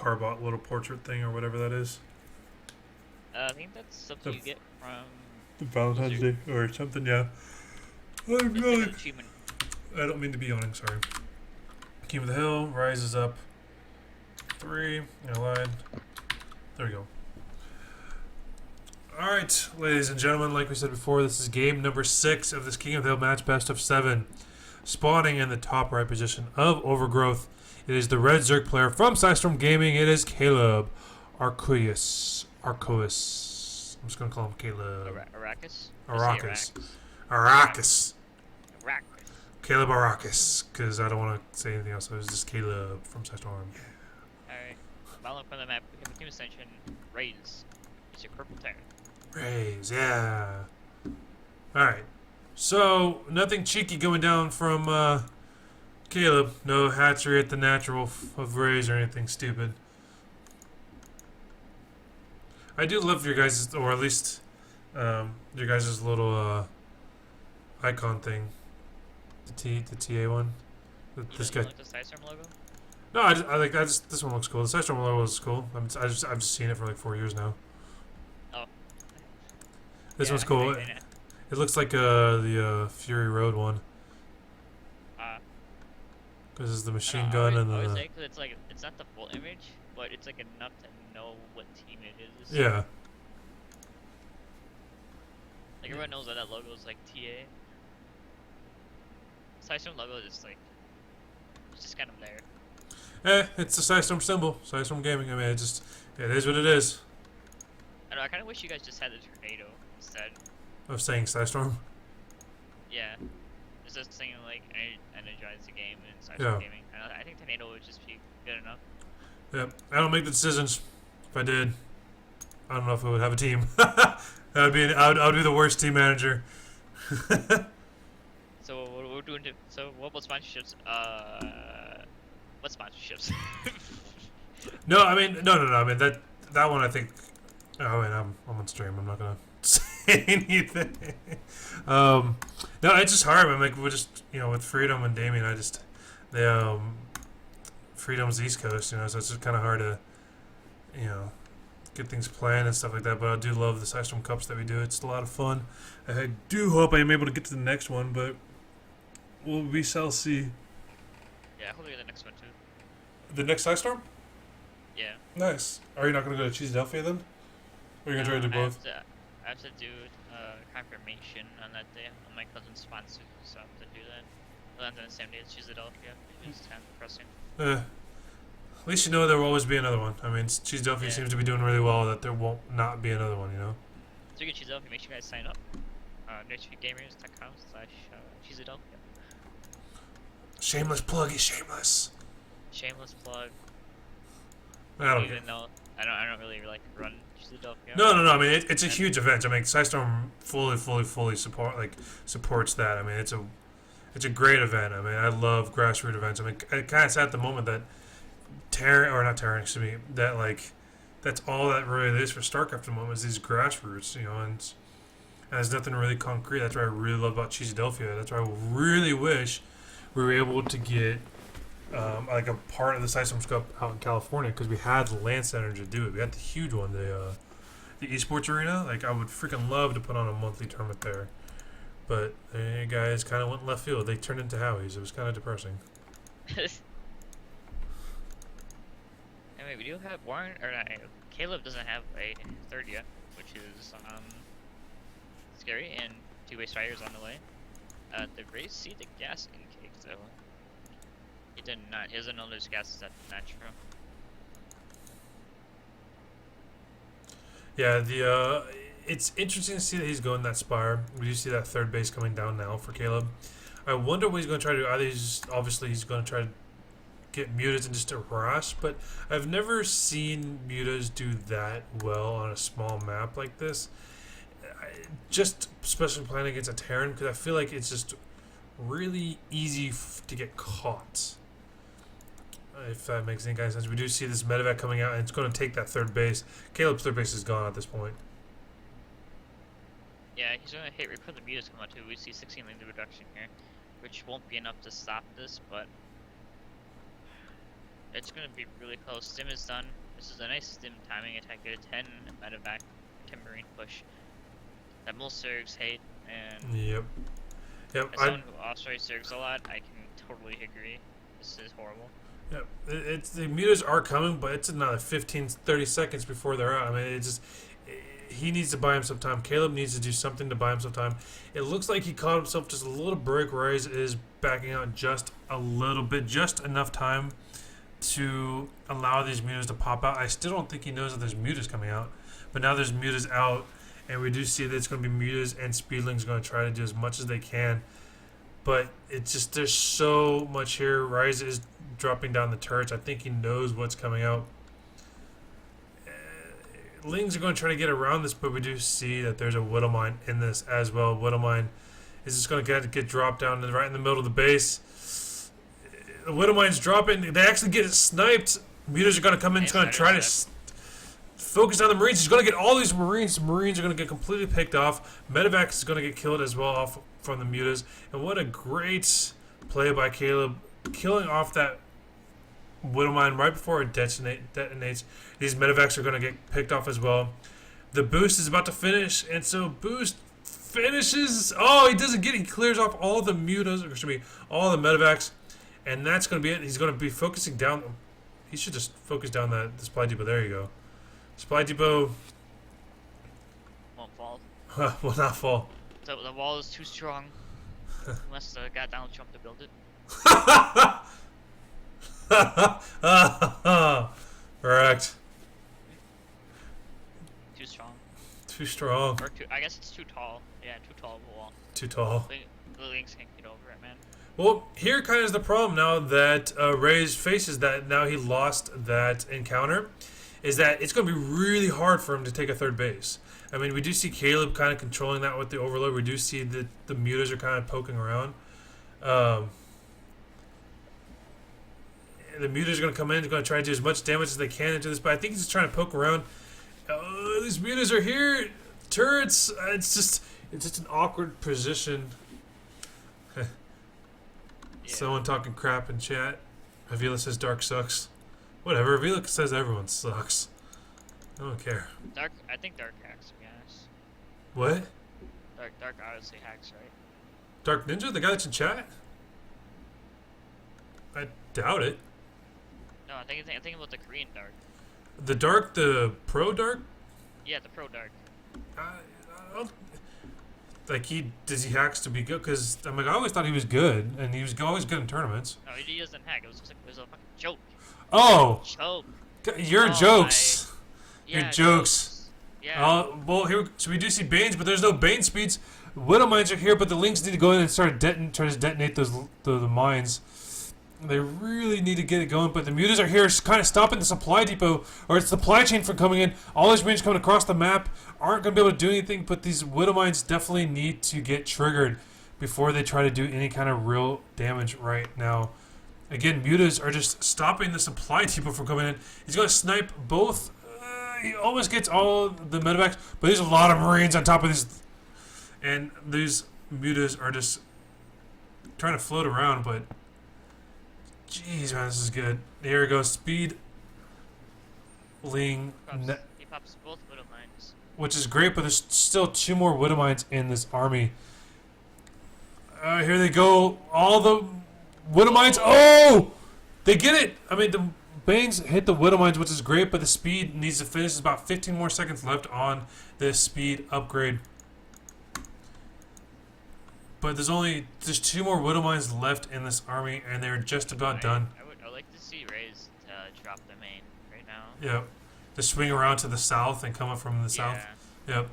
Carbot little portrait thing or whatever that is. I think that's something you get from The Valentine's Blizzard. Day or something, yeah. I'm It's like really... an achievement. I don't mean to be yawning, sorry. King of the Hill, rises up. 3, I lied. There we go. Alright, ladies and gentlemen, like we said before, this is game number 6 of this King of the Hill match, best of 7. Spawning in the top right position of Overgrowth. It is the red Zerg player from Psistorm Gaming. It is Caleb Arcois. I'm just going to call him Caleb. Arrakis? Arrakis. Arrakis. Caleb Arrakis, because I don't want to say anything else. It was just Caleb from Psistorm. Alright. Bottom from the map, we have a team extension, Raze. It's your purple Terran. Raze, yeah. Alright. So, nothing cheeky going down from Caleb. No hatchery at the natural of Raze or anything stupid. I do love your guys', or at least your guys' little icon thing. The TA one. This guy. Like the Psistorm logo? No, I like. This one looks cool. The Psistorm logo is cool. I've just seen it for like 4 years now. Oh. This one's cool. It looks like the Fury Road one. Because it's the machine gun and the. Cause it's like it's not the full image, but it's like enough to know what team it is. Yeah. Like everyone knows that logo is like TA. Psistorm logo is like it's just kind of there. It's the Psistorm symbol. Psistorm Gaming. I mean, it is what it is. I don't know. I kind of wish you guys just had the tornado instead. Of saying Psistorm. Yeah. It's just saying like energize the game in Psistorm Yeah. Gaming. I think tornado would just be good enough. Yep. I don't make the decisions. If I did, I don't know if I would have a team. I would be the worst team manager. So what we're doing? So what about sponsorships? What sponsorships? No, I mean, no. I mean that one. I think. Oh, wait, I'm on stream. I'm not gonna say anything. No, it's just hard. I'm like, we're just with Freedom and Damien. Freedom's East Coast, so it's just kind of hard to, get things planned and stuff like that. But I do love the Psistorm Cups that we do. It's a lot of fun. I do hope I am able to get to the next one, but we shall see. Yeah, hopefully the next one too. The next Psistorm? Yeah. Nice. Are you not going to go to Psisdelphia then? Or are you going to try to do both? I have to do confirmation on that day. On my cousin's sponsor, so I have to do that. But on the same day as Psisdelphia, it's kind of depressing. At least you know there will always be another one. I mean, Psisdelphia seems to be doing really well that there won't not be another one, Speaking of Psisdelphia, make sure you guys sign up. NerdSpeakGamers.com/Psisdelphia. Shameless plug is shameless. Shameless plug. I don't even though I don't really like run Psisdelphia. No. I mean, it's a huge event. I mean, Psistorm fully supports that. I mean, it's a great event. I mean, I love grassroots events. I mean, it kind of sad at the moment that that's all that really is for StarCraft at the moment is these grassroots, and there's nothing really concrete. That's what I really love about Psisdelphia. That's why I really wish we were able to get like a part of the Psistorm Cup out in California, because we had the land center to do it. We had the huge one, the esports arena. Like, I would freaking love to put on a monthly tournament there, but the guys kind of went left field. They turned into Howies. It was kind of depressing. Anyway, we do have Warren, or not, Caleb doesn't have a third yet, which is scary, and two-way strikers on the way. The Raze see the gas intake though. He did not. He doesn't know there's gases at the natural. Yeah, it's interesting to see that he's going that spire. We do see that third base coming down now for Caleb. I wonder what he's going to try to do. Either he's going to try to get mutas and just harass, but I've never seen mutas do that well on a small map like this. Just especially playing against a Terran, because I feel like it's just really easy to get caught. If that makes any kind of sense. We do see this medevac coming out, and it's going to take that third base. Caleb's third base is gone at this point. Yeah, he's going to hit right before the mutas come out too. We see 16 lane reduction here, which won't be enough to stop this, but It's gonna be really close. Stim is done. This is a nice stim timing attack. Get a 10 medevac, 10 marine push. That Mul Surgs hate, and Yep. Yep. as someone who also Surgs a lot, I can totally agree. This is horrible. Yep. It's the mutas are coming, but it's another 15, 30 seconds before they're out. I mean, it just he needs to buy him some time. Caleb needs to do something to buy him some time. It looks like he caught himself just a little break. Raze is backing out just a little bit, just enough time to allow these mutas to pop out. I still don't think he knows that there's mutas coming out, but now there's mutas out, and we do see that it's going to be mutas and speedlings going to try to do as much as they can. But it's just there's so much here. Raze is dropping down the turrets. I think he knows what's coming out. Lings are going to try to get around this, but we do see that there's a Widow Mine in this as well. Widow Mine is just going to get dropped down right in the middle of the base. The Widow Mine's dropping. They actually get it sniped. Mutas are going to come in. He's going to try to focus on the Marines. He's going to get all these Marines. Marines are going to get completely picked off. Medevac is going to get killed as well off from the mutas. And what a great play by Caleb, killing off that Widow Mine right before it detonates. These medevacs are going to get picked off as well. The boost is about to finish, and so boost finishes. Oh, he doesn't get it. He clears off all the mutas, or should be all the medevacs, and that's going to be it. He's going to be focusing down. He should just focus down the supply depot. There you go. Supply depot Won't fall. will not fall. The wall is too strong. Unless the guy Donald Trump to build it. Correct. Too strong. Too strong. Or I guess it's too tall. Yeah, too tall of a wall. Too tall. The Lynx can't get over it, man. Well, here kind of is the problem now that Raze faces that now he lost that encounter, is that it's going to be really hard for him to take a third base. I mean, we do see Caleb kind of controlling that with the overload. We do see that the mutas are kind of poking around. The mutas are going to come in. They're going to try to do as much damage as they can into this, but I think he's just trying to poke around. These mutas are here. Turrets. It's just an awkward position. Yeah. Someone talking crap in chat. Avila says Dark sucks. Whatever. Avila says everyone sucks. I don't care. I think Dark hacks, to be honest. What? Dark obviously hacks, right? Dark Ninja, the guy that's in chat? I doubt it. No, I think about the Korean Dark. The Dark, the Pro Dark? Yeah, the Pro Dark. Like does he hacks to be good? Because I always thought he was good, and he was always good in tournaments. No, he doesn't hack. It was a fucking joke. Oh, Joke. Your jokes. Yeah, Your jokes. Yeah. Well, here so we do see Banes, but there's no Bane speeds. Widow mines are here, but the Lynx need to go in and try to detonate the mines. They really need to get it going, but the mutas are here, kind of stopping the supply depot, or its supply chain from coming in. All these Marines coming across the map aren't going to be able to do anything, but these Widow Mines definitely need to get triggered before they try to do any kind of real damage right now. Again, mutas are just stopping the supply depot from coming in. He's going to snipe both. He almost gets all the medevacs, but there's a lot of Marines on top of these. And these mutas are just trying to float around, but jeez, man, this is good. Here we go. Speed. Ling. He pops both Widow Mines. Which is great, but there's still 2 more Widow Mines in this army. Here they go. All the Widow Mines. Oh! They get it! I mean, the Banes hit the Widow Mines, which is great, but the speed needs to finish. There's about 15 more seconds left on this speed upgrade. But there's 2 more Widow Mines left in this army, and they're just about done. I would like to see Raze drop the main right now. Yep. To swing around to the south and come up from the south. Yep.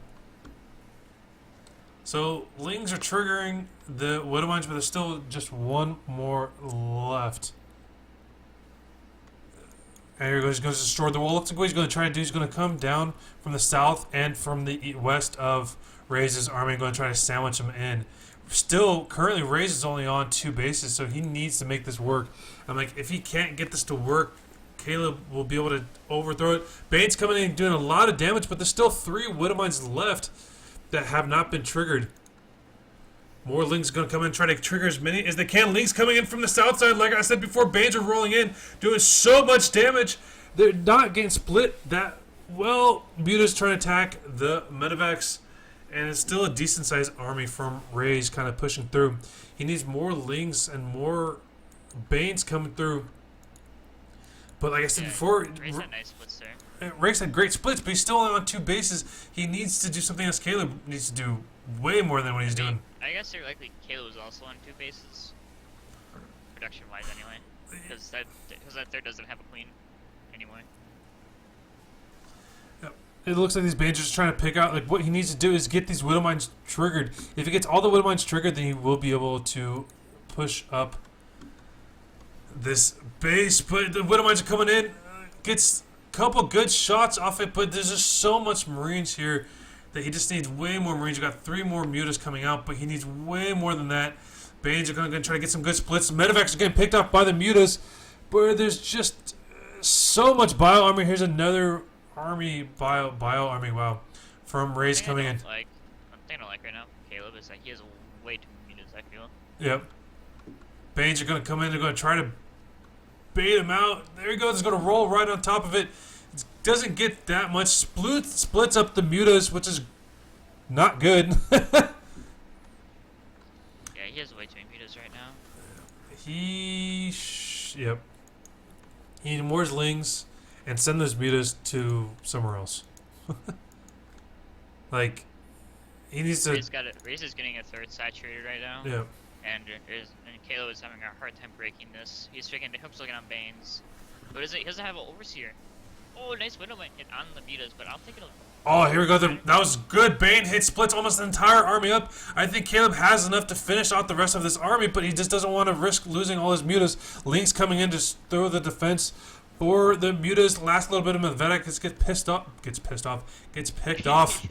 So, Lings are triggering the Widow Mines, but there's still just 1 more left. And here he goes. He's going to destroy the wall. Looks like what he's going to try to do. He's going to come down from the south and from the west of Raze's army and going to try to sandwich him in. Still, currently, Raze is only on 2 bases, so he needs to make this work. I'm like, if he can't get this to work, Caleb will be able to overthrow it. Bane's coming in and doing a lot of damage, but there's still 3 Widow Mines left that have not been triggered. More Lings going to come in and try to trigger as many as they can. Lings coming in from the south side. Like I said before, Banes are rolling in, doing so much damage. They're not getting split that well. Muta's trying to attack the Medivacs, and it's still a decent-sized army from Raze kind of pushing through. He needs more Lings and more Banes coming through. But like I said before, Raze had nice splits there. Raze had great splits, but he's still only on 2 bases. He needs to do something else. Caleb needs to do way more than what he's doing. I guess they're likely Caleb was also on 2 bases, production-wise anyway, because that third doesn't have a queen anyway. It looks like these Banes are just trying to pick out, like, what he needs to do is get these Widow Mines triggered. If he gets all the Widow Mines triggered, then he will be able to push up this base. But the Widow Mines are coming in, gets a couple good shots off it, but there's just so much Marines here that he just needs way more Marines. We've got 3 more Mutas coming out, but he needs way more than that. Banes are going to try to get some good splits. Medivacs are getting picked off by the Mutas, but there's just so much Bio Army. Here's another army, Bio Army, wow, from Raze coming in. One thing I don't like right now, Caleb, is that he has way too many Mutas, I feel. Yep. Banes are going to come in. They're going to try to bait him out. There he goes. He's going to roll right on top of it. It doesn't get that much. Splits up the Mutas, which is not good. Yeah, he has way too many Mutas right now. Yep. He needs more Lings and send those Mutas to somewhere else. Like, he needs to... Raze is getting a third saturated right now. Yeah. And Caleb is having a hard time breaking this. He's still getting on Banes. But he doesn't have an Overseer. Oh, nice Widow Mine hit on the Mutas, but I'll take it. Oh, here we go. That was good. Bane hit, splits almost the entire army up. I think Caleb has enough to finish out the rest of this army, but he just doesn't want to risk losing all his Mutas. Link's coming in to throw the defense for the Mutas. Last little bit of Medvedev gets picked off.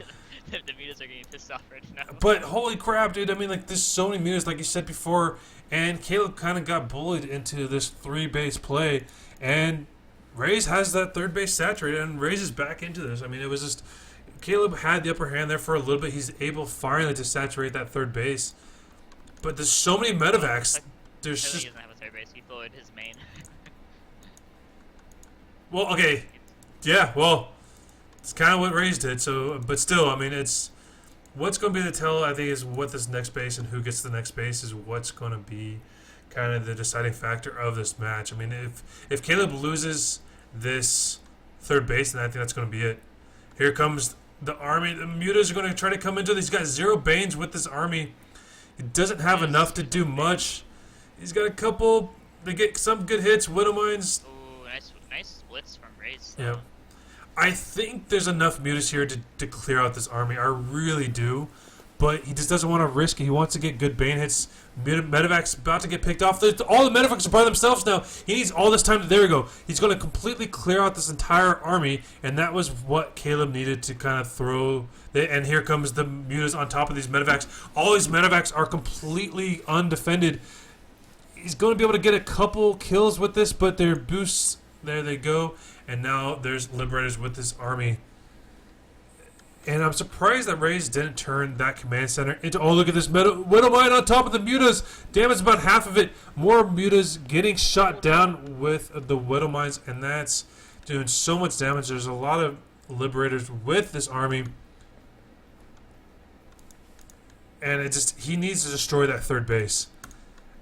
The Mutas are getting pissed off right now. But holy crap, dude. I mean, like, there's so many Mutas, like you said before, and Caleb kind of got bullied into this 3-base play, and Raze has that 3rd base saturated, and Raze is back into this. I mean, it was just... Caleb had the upper hand there for a little bit. He's able finally to saturate that 3rd base. But there's so many Medivacs. There's just... He doesn't have a 3rd base. He bullied his main. Well, okay. Yeah, well, it's kind of what Raze did. So, but still, I mean, it's... What's going to be the tell, I think, is what this next base and who gets the next base is what's going to be kind of the deciding factor of this match. I mean, if Caleb loses this 3rd base, then I think that's going to be it. Here comes the army. The Mutas are going to try to come into this. He's got 0 Banes with this army. He doesn't have enough to do much. He's got a couple. They get some good hits. Widow Mines. Ooh, nice splits from Raze. Yeah. I think there's enough Mutas here to clear out this army. I really do. But he just doesn't want to risk it. He wants to get good Bane hits. Medevac's about to get picked off. All the Medevacs are by themselves now. He needs all this time. There we go. He's going to completely clear out this entire army, and that was what Caleb needed to kind of throw. And here comes the Mutas on top of these Medevacs. All these Medevacs are completely undefended. He's going to be able to get a couple kills with this, but their boosts, there they go. And now there's Liberators with this army. And I'm surprised that Raze didn't turn that command center into... Oh, look at this Widow Mine on top of the Mutas. Damage about half of it. More Mutas getting shot down with the Widow Mines. And that's doing so much damage. There's a lot of Liberators with this army. And he needs to destroy that 3rd base.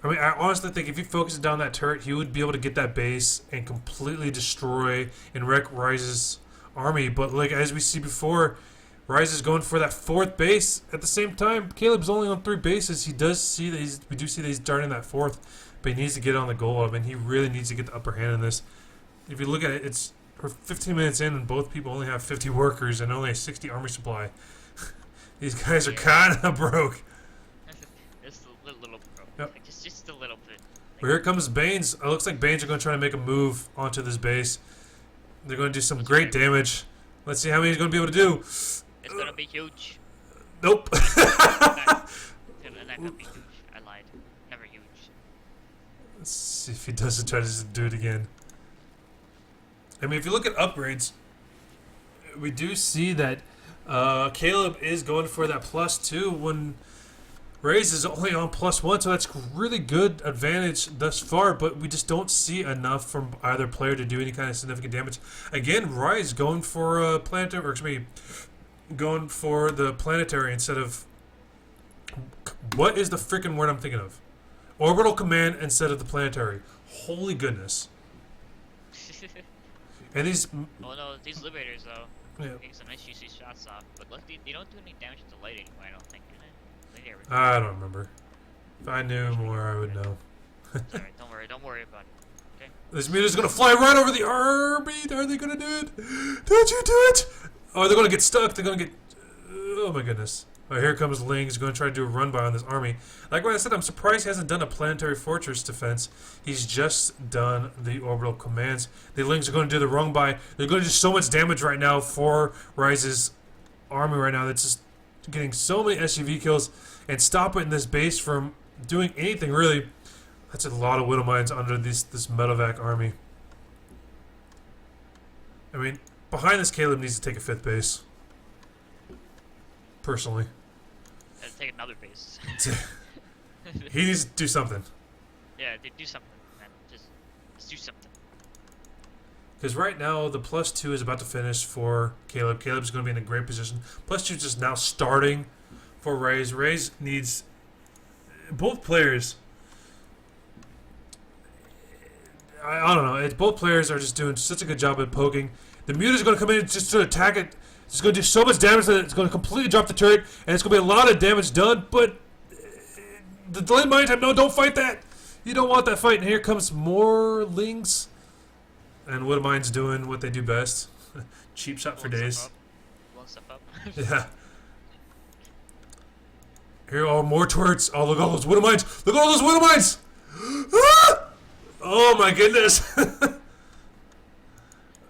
I mean, I honestly think if he focuses down that turret, he would be able to get that base and completely destroy and wreck Raze's army. But like as we see before... Raze is going for that 4th base. At the same time, Caleb's only on 3 bases. We do see that he's darting that 4th, but he needs to get on the goal. I mean, he really needs to get the upper hand in this. If you look at it, we're 15 minutes in, and both people only have 50 workers and only a 60 army supply. These guys are kind of broke. Just a little broke. Yep. Like, just a little bit. Well, here comes Banes. It looks like Banes are going to try to make a move onto this base. They're going to do some great damage. Let's see how many he's going to be able to do. It's gonna be huge. Nope. It's not gonna be huge. I lied. Never huge. Let's see if he doesn't try to do it again. I mean, if you look at upgrades, we do see that Caleb is going for that +2 when Raze is only on +1, so that's really good advantage thus far, but we just don't see enough from either player to do any kind of significant damage. Again, Raze going for a planetary, or excuse me, going for the planetary instead of, what is the freaking word I'm thinking of? Orbital command instead of the planetary. Holy goodness. And these... Well, no, these liberators, though, Yeah. getting some nice juicy shots off. But luckily, they don't do any damage to light anymore, I don't think, do they? I don't remember. If I knew more, I would know. Sorry, don't worry about it. Okay? This meteor's gonna fly right over the army! Are they gonna do it? Don't you do it! Oh, they're gonna get stuck. They're gonna get... Oh my goodness. Oh, here comes Ling. He's gonna try to do a run-by on this army. Like what I said, I'm surprised he hasn't done a planetary fortress defense. He's just done the orbital commands. The Lings are gonna do the run-by. They're gonna do so much damage right now for Rise's army right now. That's just getting so many SUV kills and stopping this base from doing anything really. That's a lot of Widow Mines under this medevac army. I mean, behind this, Caleb needs to take a 5th base. Personally. Let's take another base. He needs to do something. Yeah, do something, man. Just do something. Because right now, the +2 is about to finish for Caleb. Caleb's going to be in a great position. +2 is just now starting for Raze. Raze needs both players. I don't know. Both players are just doing such a good job at poking. The Mute is going to come in just to attack it. It's going to do so much damage that it's going to completely drop the turret, and it's going to be a lot of damage done. But the delayed mine time, no, don't fight that. You don't want that fight. And here comes more Lings. And Widow Mine's doing what they do best. Cheap shot for days. One step up. Yeah. Here are more turrets. Oh, look at all those Widow Mines. Look at all those Widow Mines. Ah! Oh, my goodness.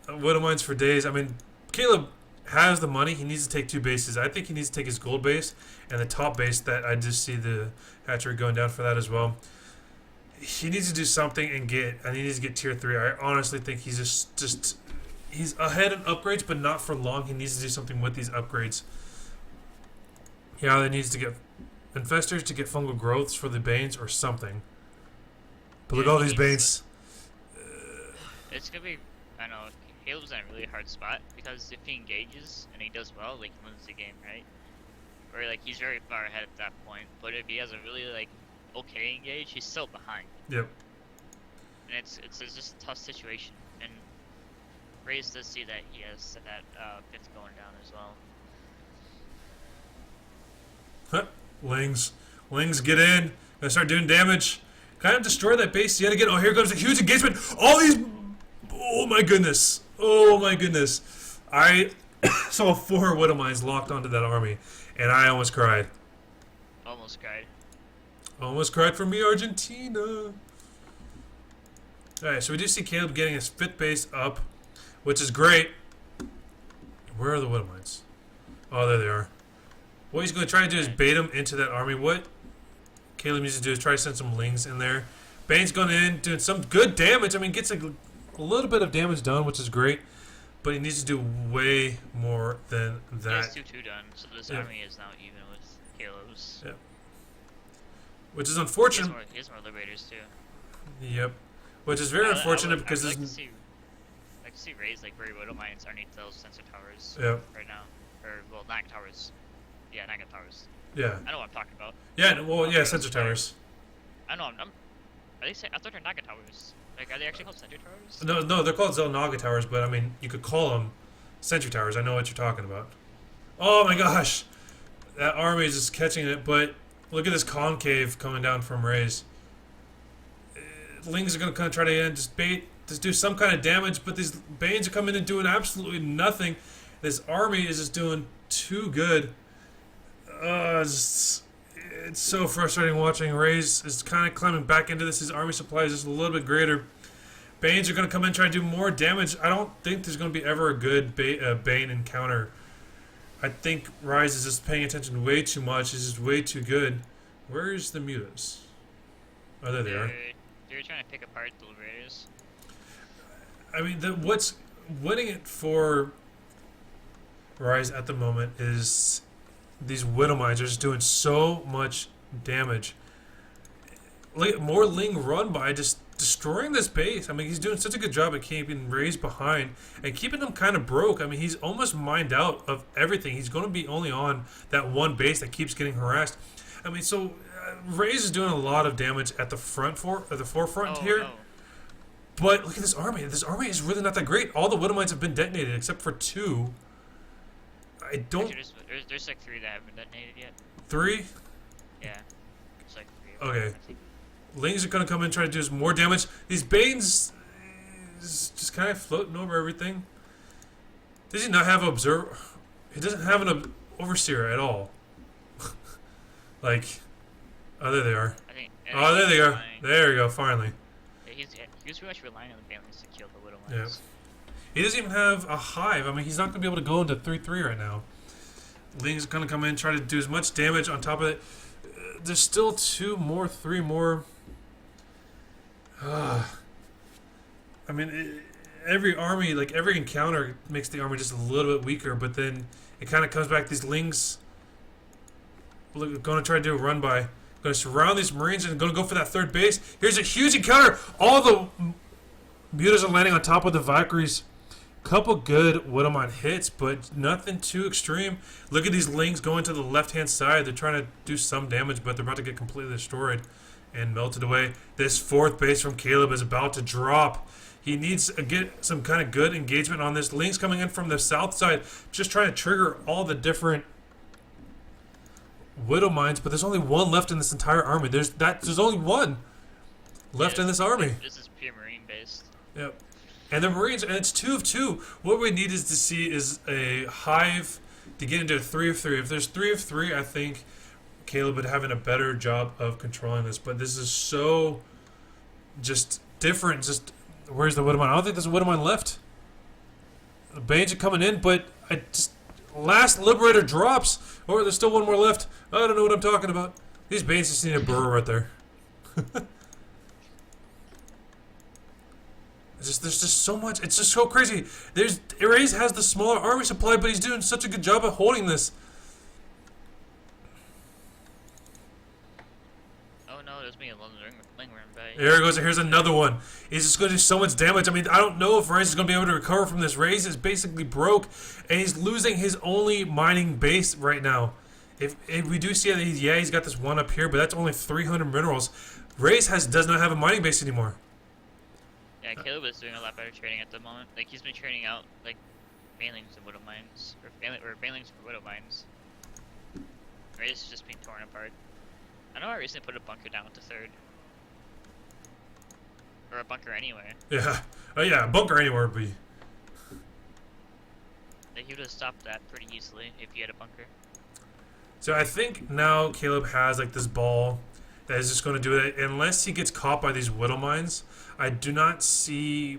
Widow Mines for days. I mean, Caleb has the money. He needs to take 2 bases. I think he needs to take his gold base and the top base that I just see the hatchery going down for that as well. He needs to do something and he needs to get tier 3. I honestly think he's just he's ahead in upgrades, but not for long. He needs to do something with these upgrades. Yeah, he needs to get infestors to get fungal growths for the Banes or something. But look at all these Banes. It's gonna be, I don't know, Caleb's in a really hard spot because if he engages and he does well, like, he wins the game, right? Or like he's very far ahead at that point. But if he has a really like okay engage, he's still behind. Yep. And it's just a tough situation. And Raze does see that he has that 5th going down as well. Huh. Lings get in. Gonna start doing damage. Kind of destroy that base yet again. Oh, here comes a huge engagement. All these... Oh my goodness. Oh my goodness. I saw 4 Widow Mines locked onto that army, and I almost cried. Almost cried. Almost cried for me, Argentina. Alright, so we do see Caleb getting his 5th base up, which is great. Where are the Widow Mines? Oh, there they are. What he's going to try to do is bait him into that army. What Caleb needs to do is try to send some Lings in there. Bane's going in, doing some good damage. I mean, gets a little bit of damage done, which is great. But he needs to do way more than that. He has 2-2 done, so this army is now even with Caleb's. Yep. Which is unfortunate. He has more liberators too. Yep. Which is very unfortunate because I'd there's... like to see Raze like very Widow Mines underneath those sensor towers right now. Or, well, Naga towers. Yeah, Naga towers. Yeah. I know what I'm talking about. Yeah, well, yeah, sensor towers. I know, are they I thought they're Naga towers. Like, are they actually called sensor towers? No, they're called Zelnaga towers, but I mean, you could call them sentry towers. I know what you're talking about. Oh my gosh! That army is just catching it, but look at this concave coming down from Raze. Lings are going to kind of try to just bait, just do some kind of damage, but these Banes are coming in and doing absolutely nothing. This army is just doing too good. It's so frustrating watching. Raze is kind of climbing back into this. His army supply is just a little bit greater. Banes are going to come in and try to do more damage. I don't think there's going to be ever a good Bane encounter. I think Rise is just paying attention way too much. He's just way too good. Where's the mutas? Oh, there they are. They're trying to pick apart the liberators. I mean, what's winning it for Rise at the moment is these Widow Mines are just doing so much damage. More Ling run by, just destroying this base. I mean, he's doing such a good job at keeping Raze behind and keeping them kind of broke. I mean, he's almost mined out of everything. He's going to be only on that one base that keeps getting harassed. I mean, so Raze is doing a lot of damage at the forefront here. No. But look at this army. This army is really not that great. All the Widow Mines have been detonated except for 2. I don't. Actually, there's like 3 that haven't been detonated yet. 3? Yeah. There's like 3. Okay. I think. Lings are going to come in and try to do some more damage. These Banes is just kind of floating over everything. Does he not have an observer? He doesn't have an overseer at all. Like, oh, there they are. Oh, there they are. There we go, finally. Yeah, he was pretty much relying on the Banelings to kill the Widow Yeah. Mines. He doesn't even have a hive. I mean, he's not going to be able to go into 3-3 right now. Ling's going to come in, try to do as much damage on top of it. There's still 3 more. I mean, every army, like every encounter makes the army just a little bit weaker, but then it kind of comes back. These Lings going to try to do a run by. Going to surround these Marines and going to go for that 3rd base. Here's a huge encounter. All the mutas are landing on top of the Valkyries. Couple good Widowmine hits, but nothing too extreme. Look at these Lings going to the left-hand side. They're trying to do some damage, but they're about to get completely destroyed and melted away. This 4th base from Caleb is about to drop. He needs to get some kind of good engagement on this. Lings coming in from the south side, just trying to trigger all the different Widow Mines, but there's only 1 left in this entire army. There's only 1 left in this army. This is pure Marine based. Yep. And the Marines, and it's 2 of 2. What we need is to see is a hive to get into a 3 of 3. If there's 3 of 3, I think Caleb would have a better job of controlling this. But this is so just different. Just where's the Widowmine? I don't think there's a Widowmine left. The Banes are coming in, but last Liberator drops. Or there's still 1 more left. I don't know what I'm talking about. These Banes just need a burrow right there. There's just so much. It's just so crazy. Raze has the smaller army supply, but he's doing such a good job at holding this. Oh no, there's me a Ling run by. There he goes. Here's another one. He's just going to do so much damage. I mean, I don't know if Raze is going to be able to recover from this. Raze is basically broke, and he's losing his only mining base right now. If we do see that he's got this one up here, but that's only 300 minerals. Raze does not have a mining base anymore. Yeah, Caleb is doing a lot better trading at the moment. Like, he's been trading out, like, Banelings and Widow Mines. Or Banelings for Widow Mines. Raze is just being torn apart. I know I recently put a bunker down with the 3rd. Or a bunker anywhere. Yeah. Oh, yeah, a bunker anywhere would be. Like, he would have stopped that pretty easily if he had a bunker. So I think now Caleb has, like, this ball that is just going to do it. Unless he gets caught by these Widow Mines, I do not see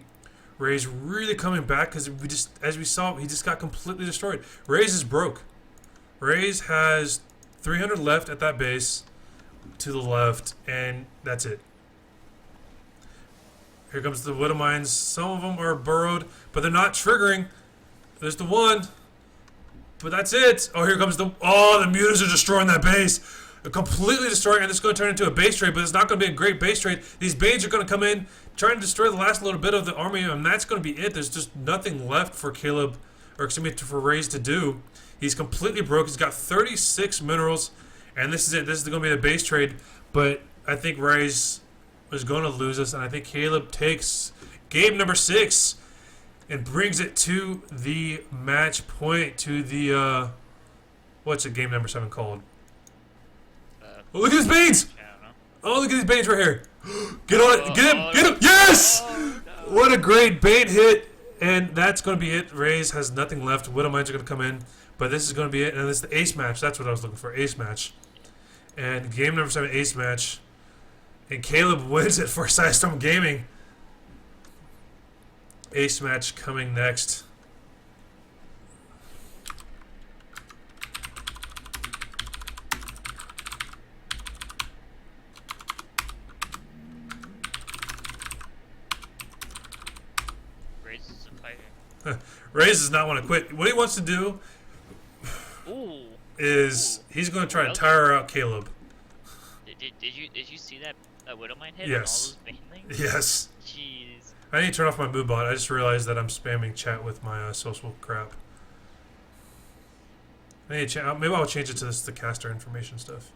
Raze really coming back, because as we saw, he just got completely destroyed. Raze is broke. Raze has 300 left at that base to the left, and that's it. Here comes the Widow Mines. Some of them are burrowed, but they're not triggering. There's the one. But that's it. Oh, here comes the mutas are destroying that base. They're completely destroying it, and it's going to turn into a base trade, but it's not going to be a great base trade. These Banes are going to come in, trying to destroy the last little bit of the army, and that's going to be it. There's just nothing left for Caleb, or excuse me, for Raze to do. He's completely broke. He's got 36 minerals, and this is it. This is going to be the base trade, but I think Raze is going to lose this, and I think Caleb takes game number 6 and brings it to the match point, to the, what's it, game number 7 called? Oh, look at these Banes! I don't know. Oh, look at these Banes right here. Get on it! Get him! Get him! Yes! Oh, no. What a great bait hit! And that's going to be it. Raze has nothing left. Widow Mines are going to come in. But this is going to be it. And this is the ace match. That's what I was looking for. Ace match. And game number 7, ace match. And Caleb wins it for Psistorm Gaming. Ace match coming next. Raze does not want to quit. What he wants to do Ooh. is he's going to try to tire out Caleb. Did you see that Widow Mine hit Yes. on all those vein links? Yes. Jeez. I need to turn off my mood bot. I just realized that I'm spamming chat with my social crap. I need to maybe I'll change it to the caster information stuff.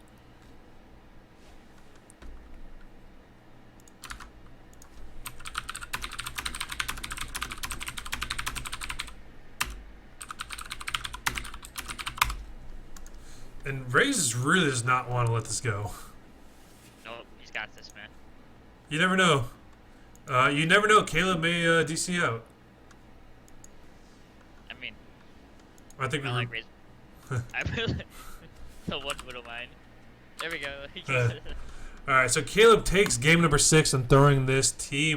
And Raze really does not want to let this go. Nope, he's got this, man. You never know. You never know. Caleb may DC out. I mean, I think I we like Raze. I really the one Widow Mine. There we go. All right, so Caleb takes game number 6 and throwing this team